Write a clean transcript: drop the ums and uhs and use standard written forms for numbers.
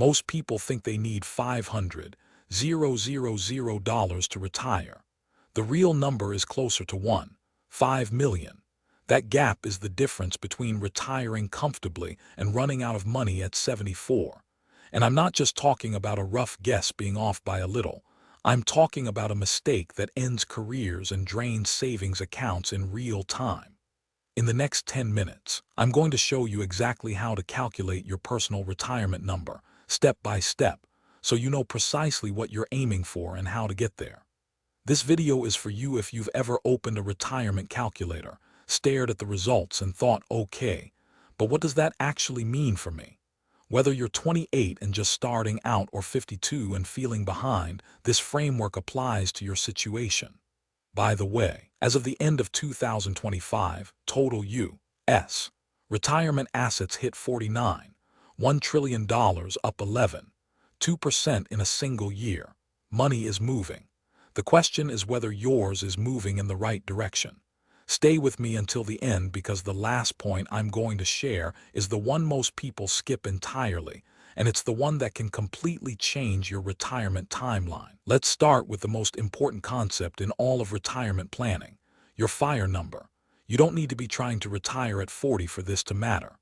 Most people think they need $500,000 to retire. The real number is closer to 5 million. That gap is the difference between retiring comfortably and running out of money at 74. And I'm not just talking about a rough guess being off by a little. I'm talking about a mistake that ends careers and drains savings accounts in real time. In the next 10 minutes, I'm going to show you exactly how to calculate your personal retirement number, step by step, so you know precisely what you're aiming for and how to get there. This video is for you if you've ever opened a retirement calculator, stared at the results and thought, okay, but what does that actually mean for me? Whether you're 28 and just starting out or 52 and feeling behind, this framework applies to your situation. By the way, as of the end of 2025, total U.S. retirement assets hit $49.1 trillion, up 11.2% in a single year. Money is moving. The question is whether yours is moving in the right direction. Stay with me until the end because the last point I'm going to share is the one most people skip entirely, and it's the one that can completely change your retirement timeline. Let's start with the most important concept in all of retirement planning, your FIRE number. You don't need to be trying to retire at 40 for this to matter.